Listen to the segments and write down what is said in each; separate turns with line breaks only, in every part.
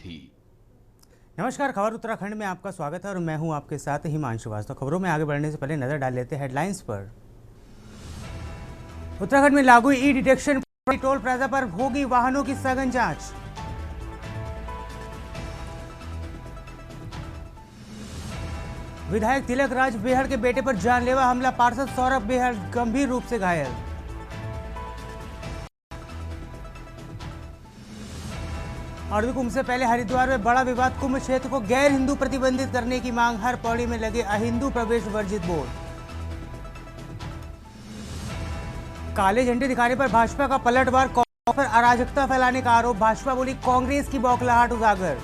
सारथी।
नमस्कार, खबर उत्तराखंड में आपका स्वागत है और मैं हूं आपके साथ हिमांशु श्रीवास्तव। खबरों में आगे बढ़ने से पहले नजर डाल लेते हैं हेडलाइंस पर। उत्तराखंड में लागू ई डिटेक्शन टोल प्लाजा पर होगी वाहनों की सघन जांच। विधायक तिलक राज बेहड़ के बेटे पर जानलेवा हमला, पार्षद सौरभ बेहड़ गंभीर रूप से घायल। अर्ध कुंभ से पहले हरिद्वार में बड़ा विवाद, कुंभ क्षेत्र को गैर हिंदू प्रतिबंधित करने की मांग, हर पौड़ी में लगे अहिंदू प्रवेश वर्जित बोर्ड। काले झंडे दिखाने पर भाजपा का पलटवार, कांग्रेस पर अराजकता फैलाने का आरोप, भाजपा बोली कांग्रेस की बौखलाहट उजागर।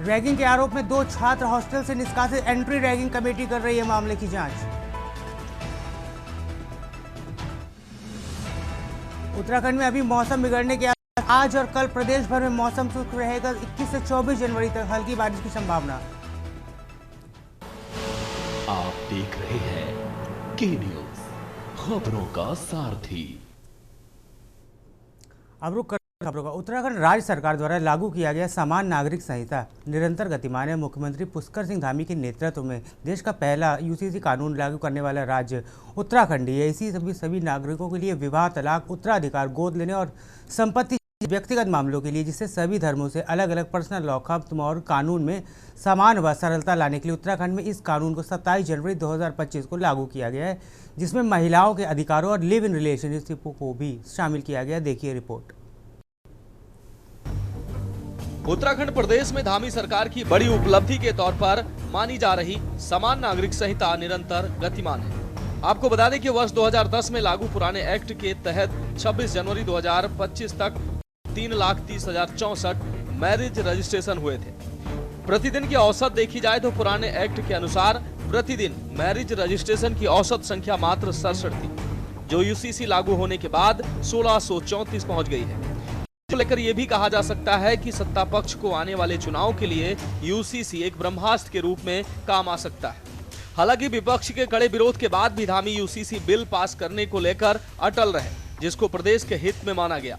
रैगिंग के आरोप में 2 छात्र हॉस्टल से निष्कासित, एंट्री रैगिंग कमेटी कर रही है मामले की जांच। उत्तराखंड में अभी मौसम बिगड़ने के आज और कल प्रदेश भर में मौसम शुष्क रहेगा। 21 से 24 जनवरी तक हल्की बारिश की संभावना।
आप देख रहे हैं के न्यूज, खबरों का सारथी।
अब रुक कर खबरों का। उत्तराखंड राज्य सरकार द्वारा लागू किया गया सामान्य नागरिक संहिता निरंतर गतिमान है। मुख्यमंत्री पुष्कर सिंह धामी के नेतृत्व में देश का पहला यूसीसी कानून लागू करने वाला राज्य उत्तराखंड है। इसी सभी नागरिकों के लिए विवाह, तलाक, उत्तराधिकार, गोद लेने और संपत्ति व्यक्तिगत मामलों के लिए, जिससे सभी धर्मों से अलग अलग पर्सनल लॉ खत्म और कानून में समान व सरलता लाने के लिए उत्तराखंड में इस कानून को 27 जनवरी 2025 को लागू किया गया है, जिसमें महिलाओं के अधिकारों और लिव इन रिलेशनशिप को भी शामिल किया गया। देखिए रिपोर्ट।
उत्तराखंड प्रदेश में धामी सरकार की बड़ी उपलब्धि के तौर पर मानी जा रही समान नागरिक संहिता निरंतर गतिमान है। आपको बता दें कि वर्ष 2010 में लागू पुराने एक्ट के तहत 26 जनवरी 2025 तक 3,30,064 मैरिज रजिस्ट्रेशन हुए थे। प्रतिदिन की औसत देखी जाए तो पुराने एक्ट के अनुसार प्रतिदिन मैरिज रजिस्ट्रेशन की औसत संख्या मात्र 67 थी, जो यूसीसी लागू होने के बाद 1634 पहुंच गई है। लेकर यह भी कहा जा सकता है कि सत्ता पक्ष को आने वाले चुनाव के लिए यूसीसी एक ब्रह्मास्त्र के रूप में काम आ सकता है। हालांकि विपक्ष के कड़े विरोध के बाद भी धामी यूसीसी बिल पास करने को लेकर अटल रहे, जिसको प्रदेश के हित में माना गया।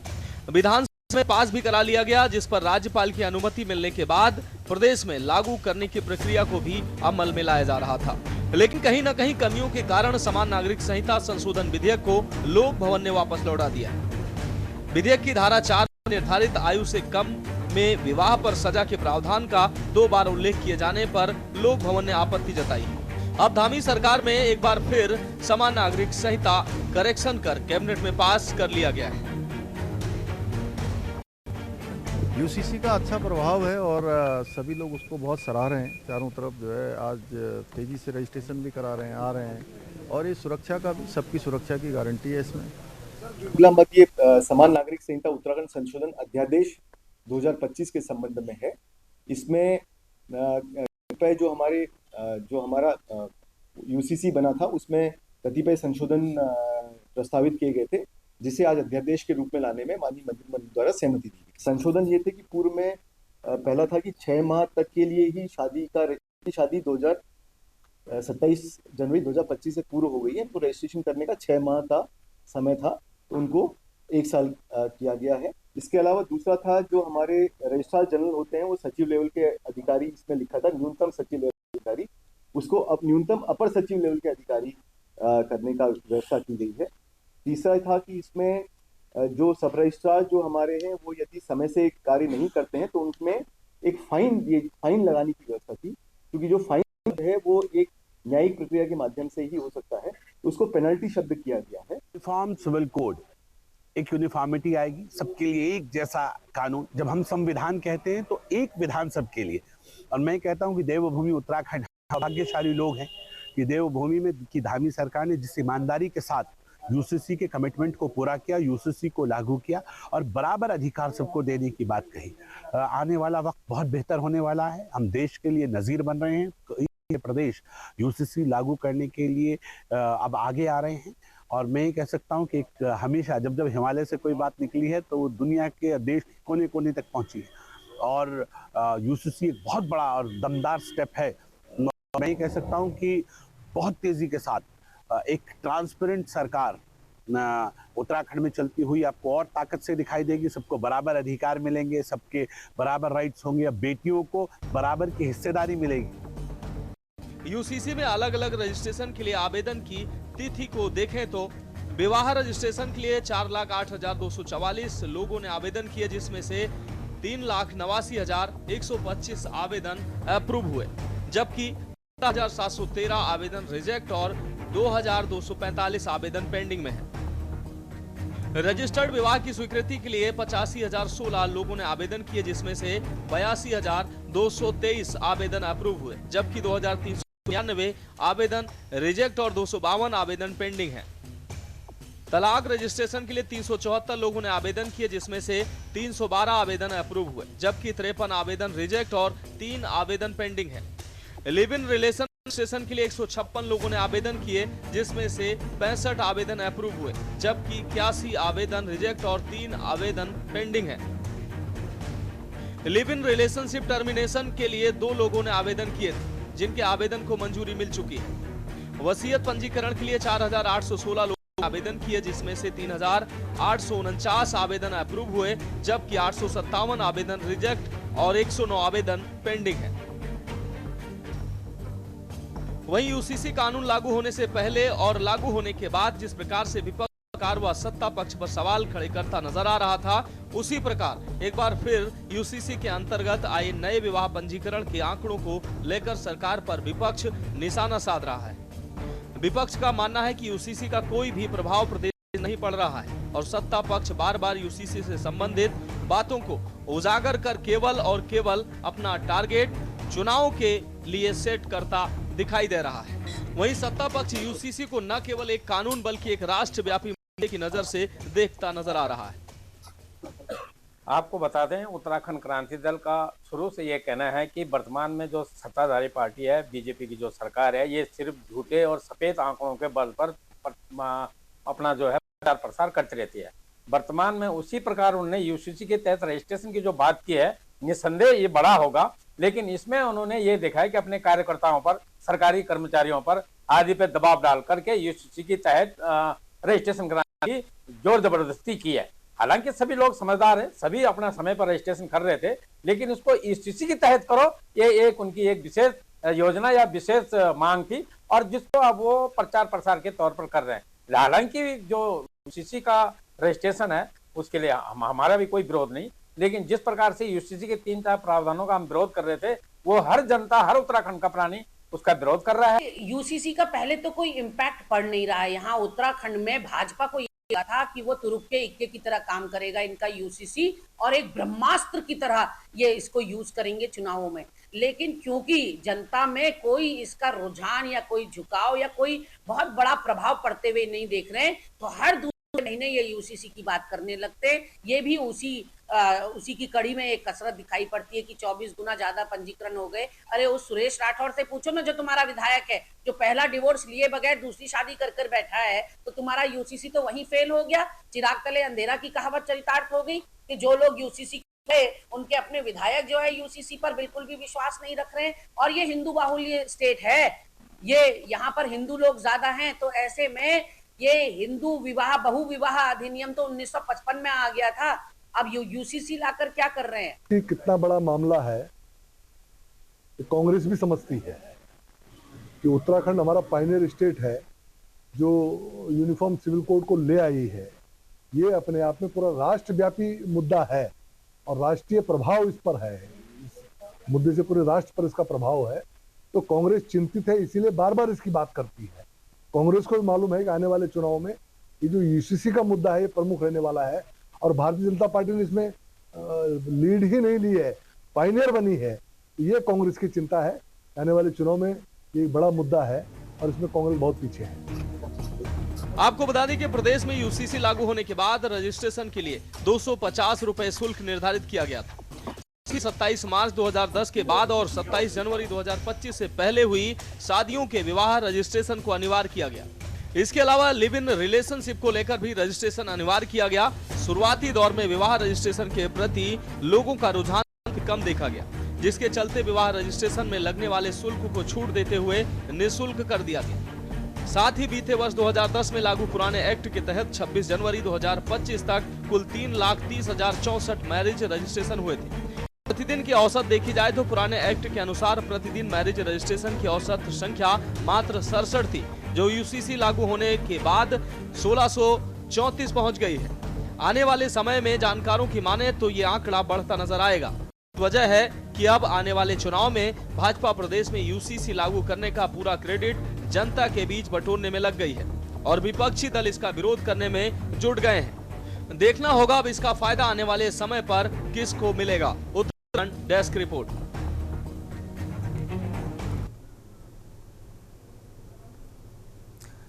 विधानसभा में पास भी करा लिया गया, जिस पर राज्यपाल की अनुमति मिलने के बाद प्रदेश में लागू करने की प्रक्रिया को भी अमल में लाया जा रहा था। लेकिन कहीं न कहीं कमियों के कारण समान नागरिक संहिता संशोधन विधेयक को लोक भवन ने वापस लौटा दिया। विधेयक की धारा 4 निर्धारित आयु से कम में विवाह पर सजा के प्रावधान का 2 बार उल्लेख किए जाने पर लोक भवन ने आपत्ति जताई। अब धामी सरकार में एक बार फिर समान नागरिक संहिता करेक्शन कर कैबिनेट में पास कर लिया गया है।
यूसीसी का अच्छा प्रभाव है और सभी लोग उसको बहुत सराह रहे हैं। चारों तरफ जो है आज तेजी से रजिस्ट्रेशन भी करा रहे हैं, आ रहे हैं, और ये सुरक्षा का भी, सबकी सुरक्षा की गारंटी है इसमें।
अगला मत ये समान नागरिक संहिता उत्तराखंड संशोधन अध्यादेश 2025 के संबंध में है। इसमें जो हमारा यूसीसी बना था उसमें कतिपय संशोधन प्रस्तावित किए गए थे, जिसे आज अध्यादेश के रूप में लाने में माननीय मंत्रिमंडल द्वारा सहमति दी गई। संशोधन ये थे कि पूर्व में पहला था कि 6 माह तक के लिए ही शादी 27 जनवरी 2025 से पूर्व हो गई है, तो रजिस्ट्रेशन करने का 6 माह का समय था, तो उनको 1 साल किया गया है। इसके अलावा दूसरा था, जो हमारे रजिस्ट्रार जनरल होते हैं वो सचिव लेवल के अधिकारी, इसमें लिखा था न्यूनतम सचिव लेवल के अधिकारी, उसको अब न्यूनतम अपर सचिव लेवल के अधिकारी करने का व्यवस्था की गई है। तीसरा था कि इसमें जो सब रजिस्ट्रार जो हमारे हैं वो यदि समय से कार्य नहीं करते हैं तो उनमें एक फाइन लगाने की व्यवस्था थी, क्योंकि जो फाइन है वो एक न्यायिक प्रक्रिया के माध्यम से ही हो सकता है, उसको पेनल्टी शब्द किया गया है।
यूनिफॉर्म सिविल कोड, एक यूनिफॉर्मिटी आएगी, सबके लिए एक जैसा कानून। जब हम संविधान कहते हैं तो एक विधान सबके लिए। और मैं कहता हूं कि देवभूमि उत्तराखंड, भाग्यशाली लोग हैं कि देवभूमि में की धामी सरकार ने जिस ईमानदारी के साथ यूसीसी के कमिटमेंट को पूरा किया, यूसीसी को लागू किया और बराबर अधिकार सबको देने की बात कही। आने वाला वक्त बहुत बेहतर होने वाला है। हम देश के लिए नजीर बन रहे हैं। प्रदेश यूसीसी लागू करने के लिए अब आगे आ रहे हैं। और मैं ये कह सकता हूं कि हमेशा जब हिमालय से कोई बात निकली है तो वो दुनिया के देश कोने कोने तक पहुंची है, और यूसीसी एक बहुत बड़ा और दमदार स्टेप है। मैं ये कह सकता हूं कि बहुत तेजी के साथ एक ट्रांसपेरेंट सरकार उत्तराखंड में चलती हुई आपको और ताकत से दिखाई देगी। सबको बराबर अधिकार मिलेंगे, सबके बराबर राइट्स होंगे, अब बेटियों को बराबर की हिस्सेदारी मिलेगी।
यूसीसी में अलग अलग रजिस्ट्रेशन के लिए आवेदन की तिथि को देखें तो विवाह रजिस्ट्रेशन के लिए 4,08,244 लोगों ने आवेदन किए, जिसमें से 3,89,125 आवेदन अप्रूव हुए, जबकि 1713 आवेदन रिजेक्ट और 2,245 आवेदन पेंडिंग में है। रजिस्टर्ड विवाह की स्वीकृति के लिए 85,016 लोगों ने आवेदन किए, जिसमें से 82,223 आवेदन अप्रूव हुए, जबकि 2,399 आवेदन रिजेक्ट और 252 आवेदन पेंडिंग है। तलाक रजिस्ट्रेशन के लिए 374 लोगों ने आवेदन किए, जिसमें से 312 आवेदन अप्रूव हुए, जबकि 53 आवेदन रिजेक्ट और 3 आवेदन पेंडिंग है। लिव इन रिलेशन रजिस्ट्रेशन के लिए 156 लोगों ने आवेदन किए, जिसमें से 65 आवेदन अप्रूव हुए, जबकि 81 आवेदन रिजेक्ट और 3 आवेदन पेंडिंग है। लिव इन रिलेशनशिप टर्मिनेशन के लिए 2 लोगों ने आवेदन किए थे, जिनके आवेदन को मंजूरी मिल चुकी है। वसीयत पंजीकरण के लिए 4,816 लोग आवेदन किए, जिसमें से 3,849 आवेदन अप्रूव हुए, जबकि 857 आवेदन रिजेक्ट और 109 आवेदन पेंडिंग है। वहीं यूसीसी कानून लागू होने से पहले और लागू होने के बाद जिस प्रकार से विपक्ष सरकार व सत्ता पक्ष पर सवाल खड़े करता नजर आ रहा था, उसी प्रकार एक बार फिर यूसीसी के अंतर्गत आए नए विवाह पंजीकरण के आंकड़ों को लेकर सरकार पर विपक्ष निशाना साध रहा है। विपक्ष का मानना है कि यूसीसी का कोई भी प्रभाव प्रदेश में नहीं पड़ रहा है और सत्ता पक्ष बार बार यूसीसी से संबंधित बातों को उजागर कर केवल और केवल अपना टारगेट चुनाव के लिए सेट करता दिखाई दे रहा है। वहीं सत्ता पक्ष यूसीसी को न केवल एक कानून बल्कि एक राष्ट्रव्यापी मुद्दे की नजर से देखता नजर आ रहा है।
आपको बता दें, उत्तराखंड क्रांति दल का शुरू से ये कहना है कि वर्तमान में जो सत्ताधारी पार्टी है, बीजेपी की जो सरकार है, ये सिर्फ झूठे और सफेद आंकड़ों के बल पर अपना जो है प्रचार प्रसार करती रहती है। वर्तमान में उसी प्रकार उन्होंने यूसीसी के तहत रजिस्ट्रेशन की जो बात की है, निस्संदेह ये बड़ा होगा, लेकिन इसमें उन्होंने ये देखा है कि अपने कार्यकर्ताओं पर, सरकारी कर्मचारियों पर आदि पे दबाव डाल करके यूसीसी के तहत रजिस्ट्रेशन कराने की जोर जबरदस्ती की है। हालांकि सभी लोग समझदार हैं, सभी अपना समय पर रजिस्ट्रेशन कर रहे थे, लेकिन उसको यूसीसी के तहत करो, ये उनकी एक विशेष योजना या विशेष मांग थी और जिसको अब वो प्रचार प्रसार के तौर पर कर रहे हैं। हालांकि जो यूसीसी का रजिस्ट्रेशन है उसके लिए हमारा भी कोई विरोध नहीं, लेकिन जिस प्रकार से यूसीसी के 3-4 प्रावधानों का हम विरोध कर रहे थे, वो हर जनता, हर उत्तराखंड का प्राणी उसका विरोध कर रहा है।
यूसीसी का पहले तो कोई इम्पैक्ट पड़ नहीं रहा है। यहाँ उत्तराखंड में भाजपा को यह था कि वो तुरुप के इक्के की तरह काम करेगा इनका यूसीसी, और एक ब्रह्मास्त्र की तरह ये इसको यूज करेंगे चुनावों में। लेकिन क्योंकि जनता में कोई इसका रुझान या कोई झुकाव या कोई बहुत बड़ा प्रभाव पड़ते हुए नहीं देख रहे हैं, तो हर दूसरे महीने ये यूसीसी की बात करने लगते। ये भी उसी की कड़ी में एक कसरत दिखाई पड़ती है कि 24 गुना ज्यादा पंजीकरण हो गए। अरे उस सुरेश राठौर से पूछो ना, जो तुम्हारा विधायक है, जो पहला डिवोर्स लिए बगैर दूसरी शादी कर बैठा है, तो तुम्हारा यूसीसी तो वहीं फेल हो गया। चिराग तले अंधेरा की कहावत चरितार्थ हो गई कि जो लोग यूसीसी थे उनके अपने विधायक जो है यूसीसी पर बिल्कुल भी विश्वास नहीं रख रहे हैं। और ये हिंदू बाहुल्य स्टेट है, ये यहाँ पर हिंदू लोग ज्यादा हैं, तो ऐसे में ये हिंदू विवाह, बहु विवाह अधिनियम तो 1955 में आ गया था। अब यूसीसी लाकर क्या कर रहे हैं?
कितना बड़ा मामला है, कांग्रेस भी समझती है कि उत्तराखंड हमारा पायनियर स्टेट है जो यूनिफॉर्म सिविल कोड को ले आई है। ये अपने आप में पूरा राष्ट्रव्यापी मुद्दा है और राष्ट्रीय प्रभाव इस पर है, इस मुद्दे से पूरे राष्ट्र पर इसका प्रभाव है। तो कांग्रेस चिंतित है, इसीलिए बार बार इसकी बात करती है। कांग्रेस को भी मालूम है कि आने वाले चुनाव में ये जो यूसीसी का मुद्दा है ये प्रमुख रहने वाला है, और भारतीय जनता पार्टी ने इसमें लीड ही नहीं ली है, पायनियर बनी है। ये कांग्रेस की चिंता है, आने वाले चुनाव में ये बड़ा मुद्दा है और इसमें कांग्रेस बहुत पीछे है।
आपको बता दें कि प्रदेश में यूसीसी लागू होने के बाद रजिस्ट्रेशन के लिए 250 रुपए शुल्क निर्धारित किया गया था। 27 मार्च 2010 के बाद और 27 जनवरी 2025 से पहले हुई शादियों के विवाह रजिस्ट्रेशन को अनिवार्य किया गया। इसके अलावा लिव इन रिलेशनशिप को लेकर भी रजिस्ट्रेशन अनिवार्य किया गया। शुरुआती दौर में विवाह रजिस्ट्रेशन के प्रति लोगों का रुझान कम देखा गया, जिसके चलते विवाह रजिस्ट्रेशन में लगने वाले शुल्क को छूट देते हुए निःशुल्क कर दिया गया। साथ ही बीते वर्ष 2010 में लागू पुराने एक्ट के तहत 26 जनवरी 2025 तक कुल 3,30,064 मैरिज रजिस्ट्रेशन हुए थे। प्रतिदिन की औसत देखी जाए तो पुराने एक्ट के अनुसार प्रतिदिन मैरिज रजिस्ट्रेशन की औसत संख्या मात्र 67 थी, जो यूसीसी लागू होने के बाद 1634 पहुंच गई है। आने वाले समय में जानकारों की माने तो ये आंकड़ा बढ़ता नजर आएगा। वजह है कि अब आने वाले चुनाव में भाजपा प्रदेश में यूसीसी लागू करने का पूरा क्रेडिट जनता के बीच बटोरने में लग गई है और विपक्षी दल इसका विरोध करने में जुट गए हैं। देखना होगा अब इसका फायदा आने वाले समय पर किसको मिलेगा। Uttarakhand desk report.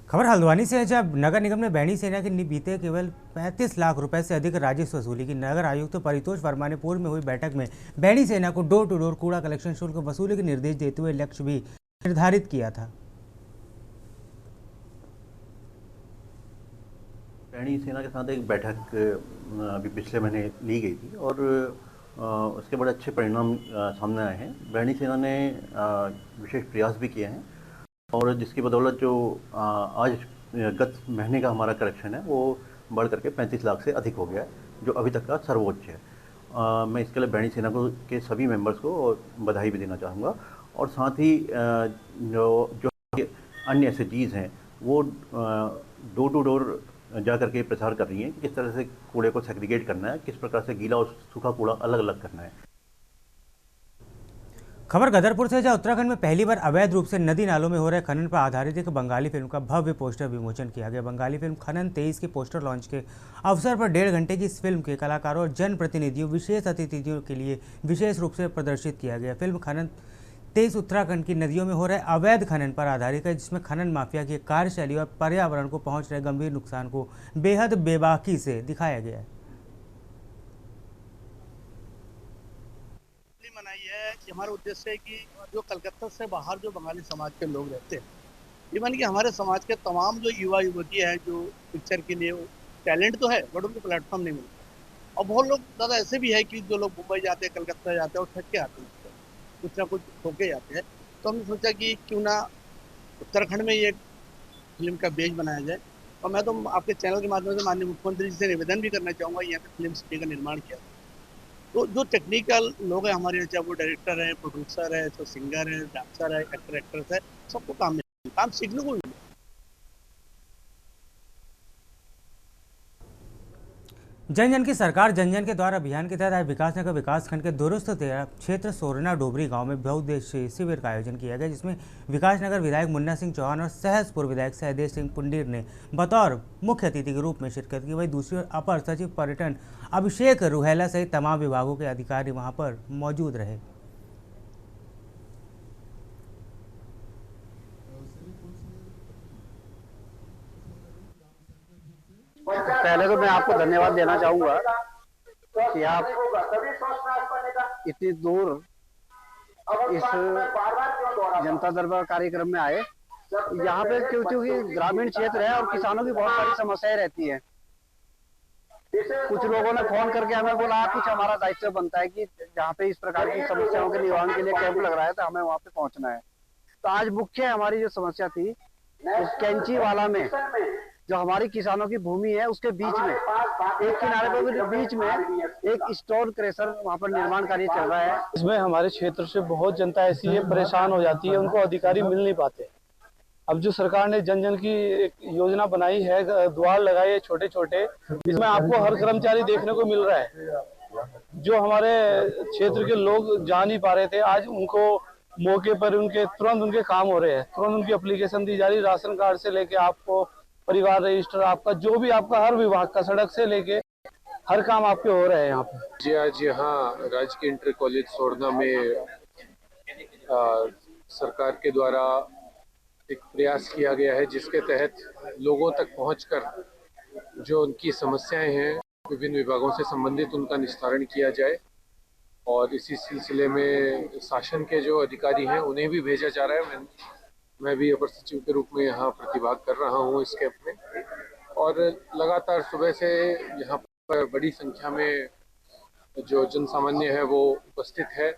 खबर हल्द्वानी से है, जब नगर निगम ने बैणी सेना के बीते केवल 35 लाख रुपए से अधिक राजस्व वसूली की। नगर आयुक्त परितोष वर्मा ने पूर्व में हुई बैठक में बैणी सेना को डोर टू डोर कूड़ा कलेक्शन शुल्क वसूली के निर्देश देते हुए लक्ष्य भी निर्धारित किया था।
बैणी सेना के साथ एक बैठक अभी पिछले महीने ली गई थी और उसके बड़े अच्छे परिणाम सामने आए हैं। बैणी सेना ने विशेष प्रयास भी किए हैं और जिसकी बदौलत जो आज गत महीने का हमारा कलेक्शन है वो बढ़ करके 35 लाख से अधिक हो गया है, जो अभी तक का सर्वोच्च है। मैं इसके लिए बैणी सेना के सभी मेंबर्स को बधाई भी देना चाहूँगा और साथ ही जो अन्य एसएचजीज हैं वो डोर टू डोर जा करके प्रचार कर रही हैं कि किस तरह से कूड़े को सेग्रीगेट करना है, किस प्रकार से गीला और सूखा कूड़ा अलग अलग करना है।
खबर गदरपुर से, जहां उत्तराखंड में पहली बार अवैध रूप से नदी नालों में हो रहे खनन पर आधारित एक बंगाली फिल्म का भव्य पोस्टर विमोचन किया गया। बंगाली फिल्म खनन 23 के पोस्टर लॉन्च के अवसर पर 1.5 घंटे की इस फिल्म के कलाकारों और जनप्रतिनिधियों विशेष अतिथियों के लिए विशेष रूप से प्रदर्शित किया गया। फिल्म खनन 23 उत्तराखंड की नदियों में हो रहे अवैध खनन पर आधारित है, जिसमें खनन माफिया की कार्यशैली और पर्यावरण को पहुंच रहे गंभीर नुकसान को बेहद बेबाकी से दिखाया गया है।
मनाई है कि हमारा उद्देश्य है कि जो कलकत्ता से बाहर जो बंगाली समाज के लोग रहते हैं, इवन कि हमारे समाज के तमाम जो युवा युवती है जो पिक्चर के लिए टैलेंट तो है बट उनको प्लेटफॉर्म नहीं मिलता। और बहुत लोग दादा ऐसे भी है कि जो लोग मुंबई जाते हैं, कलकत्ता जाते हैं और थक के आते हैं, कुछ ना कुछ होके जाते हैं। तो हमने सोचा कि क्यों ना उत्तराखंड में ये फिल्म का बेस बनाया जाए। और मैं तो आपके चैनल के माध्यम से माननीय मुख्यमंत्री जी से निवेदन भी करना चाहूँगा, यहाँ पे फिल्म सिटी का निर्माण किया। तो जो टेक्निकल लोग हैं हमारे यहाँ, चाहे वो डायरेक्टर है, प्रोड्यूसर है, तो सिंगर है, डांसर है, एक्ट्रेस है, सबको काम सीखने को मिले।
जन जन की सरकार जन जन के द्वारा अभियान के तहत आज विकासनगर विकासखंड के दूरस्थ क्षेत्र सोरना डोबरी गांव में बहुउद्देशीय शिविर का आयोजन किया गया, जिसमें विकासनगर विधायक मुन्ना सिंह चौहान और सहसपुर विधायक सहदेव सिंह पुंडीर ने बतौर मुख्य अतिथि के रूप में शिरकत की। वहीं दूसरी ओर अपर सचिव पर्यटन अभिषेक रुहेला सहित तमाम विभागों के अधिकारी वहां पर मौजूद रहे।
पहले तो मैं आपको धन्यवाद देना चाहूंगा कि आप इतनी दूर इस जनता दरबार कार्यक्रम में आए। यहाँ पे क्योंकि ग्रामीण क्षेत्र है और किसानों की बहुत सारी समस्याएं रहती हैं। कुछ लोगों ने फोन करके हमें बोला कुछ हमारा दायित्व बनता है कि जहाँ पे इस प्रकार की समस्याओं के निवारण के लिए कैंप लग रहा है तो हमें वहाँ पे पहुँचना है। तो आज मुख्य हमारी जो समस्या थी उस कैंचीवाला में जो हमारी किसानों की भूमि है उसके बीच में एक किनारे पर बीच में एक स्टोन क्रेशर वहाँ पर निर्माण कार्य चल रहा है।
इसमें हमारे क्षेत्र से बहुत जनता ऐसी है परेशान हो जाती है, उनको अधिकारी मिल नहीं पाते। अब जो सरकार ने जन जन की एक योजना बनाई है, द्वार लगाए छोटे छोटे, इसमें आपको हर कर्मचारी देखने को मिल रहा है। जो हमारे क्षेत्र के लोग जा नहीं पा रहे थे, आज उनको मौके पर तुरंत उनके काम हो रहे हैं। तुरंत उनकी एप्लीकेशन दी जा रही, राशन कार्ड से लेके आपको परिवार रजिस्टर, आपका जो भी आपका हर विभाग का सड़क से लेके हर काम आपके हो रहे हैं यहाँ पे।
जी आज यहाँ राजकीय इंटर कॉलेज सोरना में सरकार के द्वारा एक प्रयास किया गया है, जिसके तहत लोगों तक पहुंचकर जो उनकी समस्याएं हैं विभिन्न विभागों से संबंधित उनका निस्तारण किया जाए। और इसी सिलसिले में शासन के जो अधिकारी हैं उन्हें भी भेजा जा रहा है। मैं भी अपर सचिव के रूप में यहाँ प्रतिभाग कर रहा हूँ इस कैंप में, और लगातार सुबह से यहाँ पर बड़ी संख्या में जो जन सामान्य है वो उपस्थित है।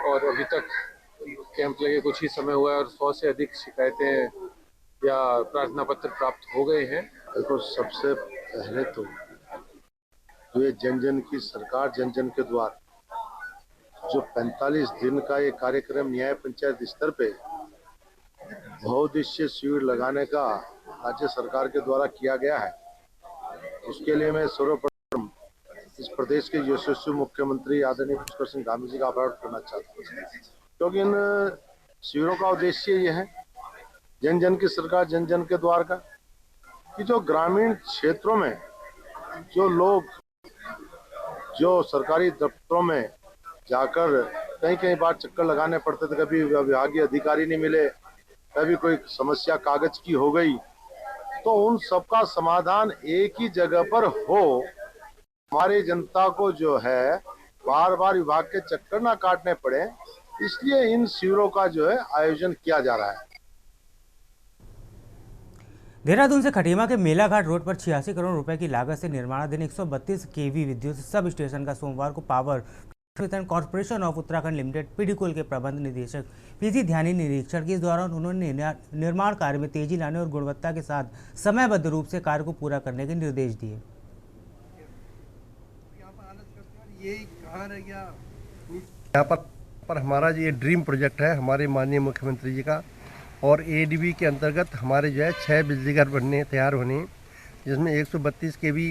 और अभी तक कैंप लगे कुछ ही समय हुआ है और 100 से अधिक शिकायतें या प्रार्थना पत्र प्राप्त हो गए हैं?
देखो, सबसे पहले तो जो ये जन जन की सरकार, जन जन के द्वार, जो 45 दिन का ये कार्यक्रम न्याय पंचायत स्तर पे बहुउद्देशीय शिविर लगाने का राज्य सरकार के द्वारा किया गया है, उसके लिए मैं सर्वप्रथम इस प्रदेश के यशस्वी मुख्यमंत्री आदरणीय पुष्कर सिंह धामी जी का आभार करना चाहता हूँ, क्योंकि इन शिविरों का उद्देश्य ये है, जन जन की सरकार, जन जन के द्वार का, कि जो ग्रामीण क्षेत्रों में जो लोग जो सरकारी दफ्तरों में जाकर कई बार चक्कर लगाने पड़ते थे, कभी विभागीय अधिकारी नहीं मिले, कभी कोई समस्या कागज की हो गई, तो उन सबका समाधान एक ही जगह पर हो, हमारी जनता को जो है बार बार विभाग के चक्कर ना काटने पड़े, इसलिए इन शिविरों का जो है आयोजन किया जा रहा है।
देहरादून से खटीमा के मेलाघाट रोड पर 86 करोड़ रुपए की लागत से निर्माणाधीन 132 केवी विद्युत सब स्टेशन का सोमवार को पावर वितरण कॉर्पोरेशन ऑफ उत्तराखंड लिमिटेड पीडीकोल के प्रबंध निदेशक पीजी ध्यानी निरीक्षण के दौरान उन्होंने निर्माण कार्य में तेजी लाने और गुणवत्ता के साथ समयबद्ध रूप से कार्य को पूरा करने के निर्देश दिए।
यहाँ पर हमारा ये ड्रीम प्रोजेक्ट है हमारे माननीय मुख्यमंत्री जी का, और एडीबी के अंतर्गत हमारे जो है 6 बिजली घर बनने तैयार होने, जिसमें 132 केवी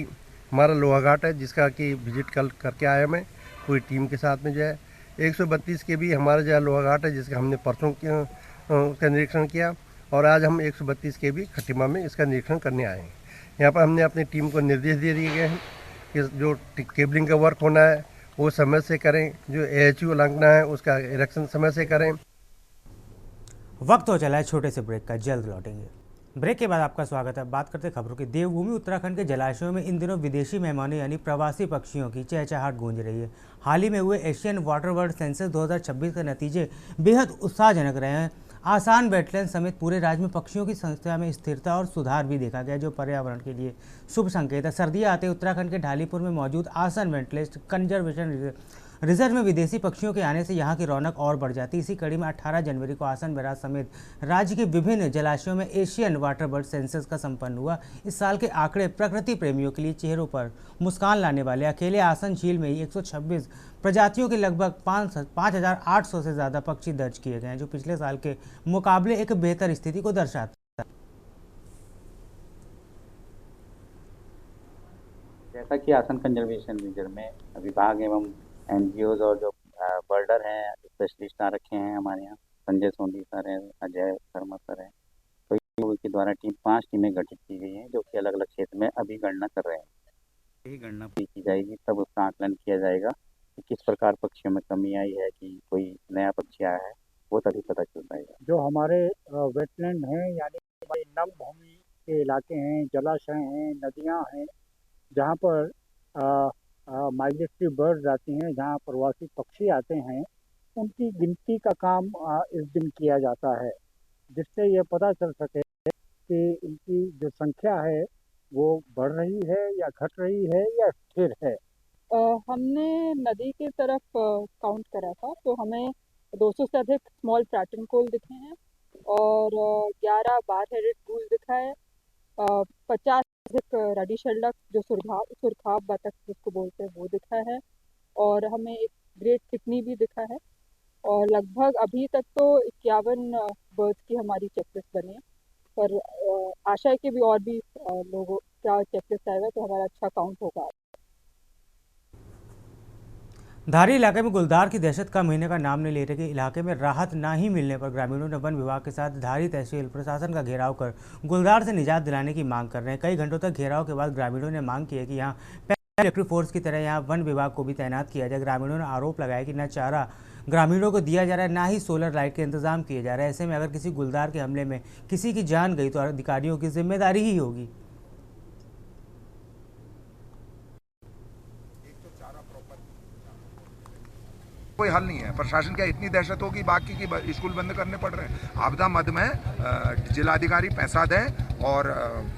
हमारा लोहाघाट है, जिसका कि विजिट कल करके आया मैं पूरी टीम के साथ में। जो है 132 केवी हमारा जो है लोहाघाट है, जिसका हमने परसों उसका निरीक्षण किया, और आज हम 132 केवी खटीमा में इसका निरीक्षण करने आए हैं। यहाँ पर हमने अपनी टीम को निर्देश दे दिए गए हैं कि जो केबलिंग का वर्क होना है वो समय से करें, जो AHU उल्लंघना है उसका इरेक्शन समय से करें।
वक्त हो चला है छोटे से ब्रेक का, जल्द लौटेंगे। ब्रेक के बाद आपका स्वागत है। बात करते खबरों की। देवभूमि उत्तराखंड के जलाशयों में इन दिनों विदेशी मेहमानों यानी प्रवासी पक्षियों की चहचहाट गूंज रही है। हाल ही में हुए एशियन वाटर वर्ल्ड सेंसस 2026 के नतीजे बेहद उत्साहजनक रहे हैं। आसान वेटलैंड समेत पूरे राज्य में पक्षियों की संख्या में स्थिरता और सुधार भी देखा गया, जो पर्यावरण के लिए शुभ संकेत है। सर्दियाँ आते उत्तराखंड के ढालीपुर में मौजूद आसन वेटलैंड कंजर्वेशन रिजर्व में विदेशी पक्षियों के आने से यहाँ की रौनक और बढ़ जाती है। इसी कड़ी में 18 जनवरी को आसन बैराज समेत राज्य के विभिन्न जलाशयों में एशियन वाटर बर्ड सेंसस का संपन्न हुआ। इस साल के आंकड़े प्रकृति प्रेमियों के लिए चेहरों पर मुस्कान लाने वाले। अकेले आसन झील में ही 126 प्रजातियों के लगभग 5,800 से ज़्यादा पक्षी दर्ज किए गए हैं, जो पिछले साल के मुकाबले एक बेहतर स्थिति को दर्शाता है।
जैसा कि आसन कंजर्वेशन रिजर्व में विभाग एवं NGOs और जो बर्डर हैं स्पेशलिस्ट आ रखे हैं हमारे यहाँ, संजय सोंधी सर हैं, अजय शर्मा सर हैं, तो इन लोगों के द्वारा 5 टीमें गठित की गई हैं, जो कि अलग अलग क्षेत्र में अभी गणना कर रहे हैं। यही गणना पूरी की जाएगी, तब उसका आकलन किया जाएगा कि किस प्रकार पक्षियों में कमी आई है, कि कोई नया पक्षी आया है, वो तभी पता चल पाएगा।
जो हमारे वेटलैंड हैं यानी हमारी नम भूमि के इलाके हैं, जलाशय हैं, नदियाँ हैं, जहाँ पर माइग्रेटरी बर्ड्स आती हैं, जहाँ प्रवासी पक्षी आते हैं, उनकी गिनती का काम इस दिन किया जाता है, जिससे ये पता चल सके कि इनकी जो संख्या है वो बढ़ रही है या घट रही है या स्थिर है।
हमने नदी की तरफ काउंट करा था, तो हमें 200 से अधिक स्मॉल प्राटनकोल दिखे हैं और 11 बार हेडेड गूस दिखा है, 50 अधिक रेडी शेल्डक जो सुरखाब बतख जिसको बोलते हैं वो दिखा है, और हमें एक ग्रेट चिकनी भी दिखा है, और लगभग अभी तक तो 51 बर्ड्स की हमारी चेकलिस्ट बनी है, पर आशा है कि भी और भी लोगों का चेकलिस्ट आएगा तो हमारा अच्छा काउंट होगा।
धारी इलाके में गुलदार की दहशत का महीने का नाम नहीं ले रही। इलाके में राहत ना ही मिलने पर ग्रामीणों ने वन विभाग के साथ धारी तहसील प्रशासन का घेराव कर गुलदार से निजात दिलाने की मांग कर रहे हैं। कई घंटों तक घेराव के बाद ग्रामीणों ने मांग की है कि यहाँ पैरामिलिट्री फोर्स की तरह यहाँ वन विभाग को भी तैनात किया जाए। ग्रामीणों ने आरोप लगाया कि न चारा ग्रामीणों को दिया जा रहा है, ना ही सोलर लाइट के इंतजाम किए जा रहे हैं। ऐसे में अगर किसी गुलदार के हमले में किसी की जान गई तो अधिकारियों की जिम्मेदारी ही होगी।
कोई हल नहीं है। प्रशासन क्या इतनी दहशत होगी बाकी की स्कूल बंद करने पड़ रहे हैं। आपदा मद में जिलाधिकारी पैसा दें और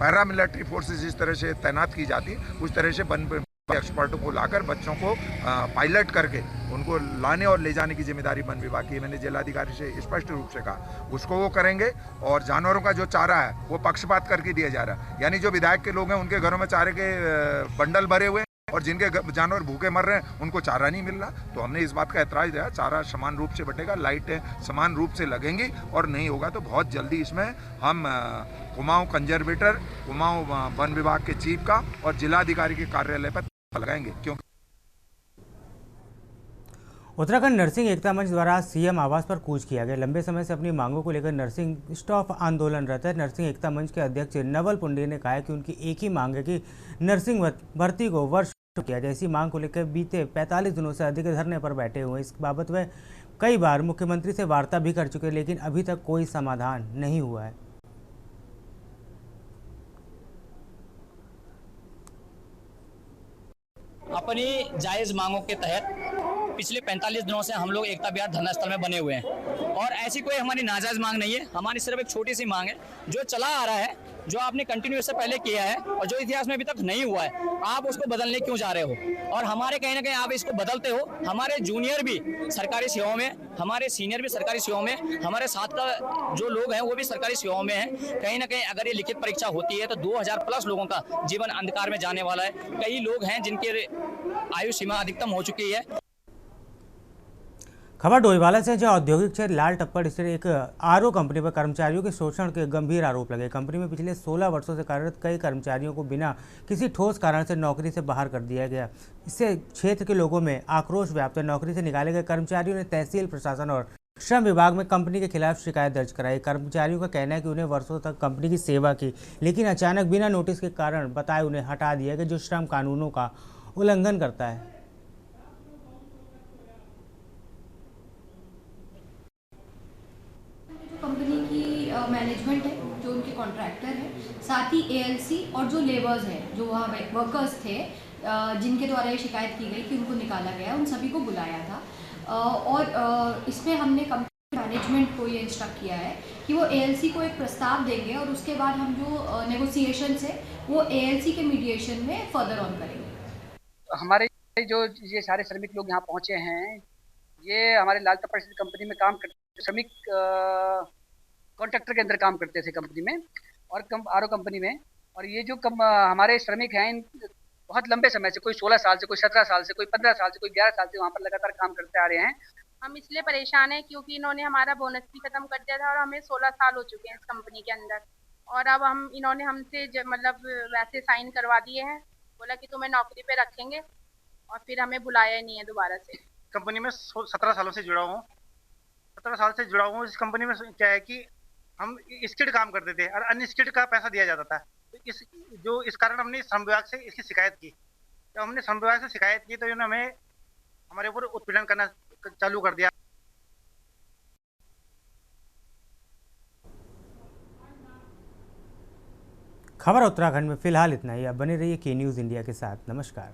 पैरामिलिट्री फोर्सेस जिस तरह से तैनात की जाती है उस तरह से वन एक्सपर्टों को लाकर बच्चों को पायलट करके उनको लाने और ले जाने की जिम्मेदारी वन विभाग की है। मैंने जिलाधिकारी से स्पष्ट रूप से कहा उसको वो करेंगे। और जानवरों का जो चारा है वो पक्षपात करके दिया जा रहा है, यानी जो विधायक के लोग हैं उनके घरों में चारे के बंडल भरे हुए और जिनके जानवर भूखे मर रहे हैं उनको चारा नहीं मिल रहा। तो हमने इस बात का ऐतराज दिया, चारा समान रूप से बटेगा, लाइटें समान रूप से लगेंगी और नहीं होगा तो बहुत जल्दी इसमें हम कुमाऊं कंजर्वेटर, कुमाऊं वन विभाग के चीफ का और जिलाधिकारी के कार्यालय पर लगाएंगे। क्योंकि
उत्तराखंड नर्सिंग एकता मंच द्वारा आज सीएम आवास पर कूच किया गया। लंबे समय से अपनी मांगों को लेकर नर्सिंग स्टाफ आंदोलनरत है। नर्सिंग एकता मंच के अध्यक्ष नवल पुंडी ने कहा है कि उनकी एक ही मांग है कि नर्सिंग भर्ती को वर्ष किया जाए। इसी मांग को लेकर बीते 45 दिनों से अधिक धरने पर बैठे हुए। इस बाबत वह कई बार मुख्यमंत्री से वार्ता भी कर चुके, लेकिन अभी तक कोई समाधान नहीं हुआ है।
अपनी जायज़ मांगों के तहत पिछले 45 दिनों से हम लोग एकता विहार धरना स्थल में बने हुए हैं और ऐसी कोई हमारी नाजायज मांग नहीं है। हमारी सिर्फ एक छोटी सी मांग है जो चला आ रहा है, जो आपने कंटिन्यू से पहले किया है और जो इतिहास में अभी तक नहीं हुआ है, आप उसको बदलने क्यों जा रहे हो? और हमारे कहीं ना कहीं आप इसको बदलते हो। हमारे जूनियर भी सरकारी सेवाओं में, हमारे सीनियर भी सरकारी सेवाओं में, हमारे साथ का जो लोग हैं वो भी सरकारी सेवाओं में हैं। कहीं ना कहीं अगर ये लिखित परीक्षा होती है तो 2000 प्लस लोगों का जीवन अंधकार में जाने वाला है। कई लोग हैं जिनकी आयु सीमा अधिकतम हो चुकी है।
खबर डोईवाला से, जहां औद्योगिक क्षेत्र लाल टप्पड़ स्थित एक आरओ कंपनी पर कर्मचारियों के शोषण के गंभीर आरोप लगे। कंपनी में पिछले 16 वर्षों से कार्यरत कई कर्मचारियों को बिना किसी ठोस कारण से नौकरी से बाहर कर दिया गया। इससे क्षेत्र के लोगों में आक्रोश व्याप्त है। नौकरी से निकाले गए कर्मचारियों ने तहसील प्रशासन और श्रम विभाग में कंपनी के खिलाफ शिकायत दर्ज कराई। कर्मचारियों का कहना है कि उन्हें वर्षों तक कंपनी की सेवा की, लेकिन अचानक बिना नोटिस के कारण बताए उन्हें हटा दिया गया, जो श्रम कानूनों का उल्लंघन करता है।
कंपनी की मैनेजमेंट है, जो उनके कॉन्ट्रैक्टर है, साथ ही एएलसी और जो लेबर्स हैं, जो वहाँ वर्कर्स थे जिनके द्वारा ये शिकायत की गई कि उनको निकाला गया, उन सभी को बुलाया था। और इसमें हमने कंपनी मैनेजमेंट को ये इंस्ट्रक्ट किया है कि वो एएलसी को एक प्रस्ताव देंगे और उसके बाद हम जो नेगोशिएशंस है वो एएलसी के मीडिएशन में फर्दर ऑन करेंगे।
हमारे जो ये सारे श्रमिक लोग यहाँ पहुँचे हैं, ये हमारे लाल टप्पड़ कंपनी में काम करते, श्रमिक कॉन्ट्रैक्टर के अंदर काम करते थे कंपनी में और आरओ कंपनी में। और ये जो हमारे श्रमिक हैं, बहुत लंबे समय से, कोई 16 साल से, कोई 17 साल से, कोई 15 साल से, कोई 11 साल से वहाँ पर लगातार काम करते आ रहे हैं।
हम इसलिए परेशान हैं क्योंकि इन्होंने हमारा बोनस भी खत्म कर दिया था और हमें 16 साल हो चुके हैं इस कंपनी के अंदर। और अब इन्होंने हमसे मतलब वैसे साइन करवा दिए हैं, बोला कि तुम्हें नौकरी पे रखेंगे और फिर हमें बुलाया ही नहीं है दोबारा से।
कंपनी में 17 सालों से जुड़ा हूँ, 17 साल से जुड़ा हूँ। इस कंपनी में क्या है कि हम स्किल्ड काम करते थे और अनस्किल्ड का पैसा दिया जाता था। तो इस कारण हमने श्रम विभाग से इसकी शिकायत की। जब हमने श्रम विभाग से शिकायत की तो इन्होंने हमें हमारे ऊपर उत्पीड़न करना चालू कर दिया।
खबर उत्तराखंड में फिलहाल इतना ही। अब बने रहिए के न्यूज़ इंडिया के साथ। नमस्कार।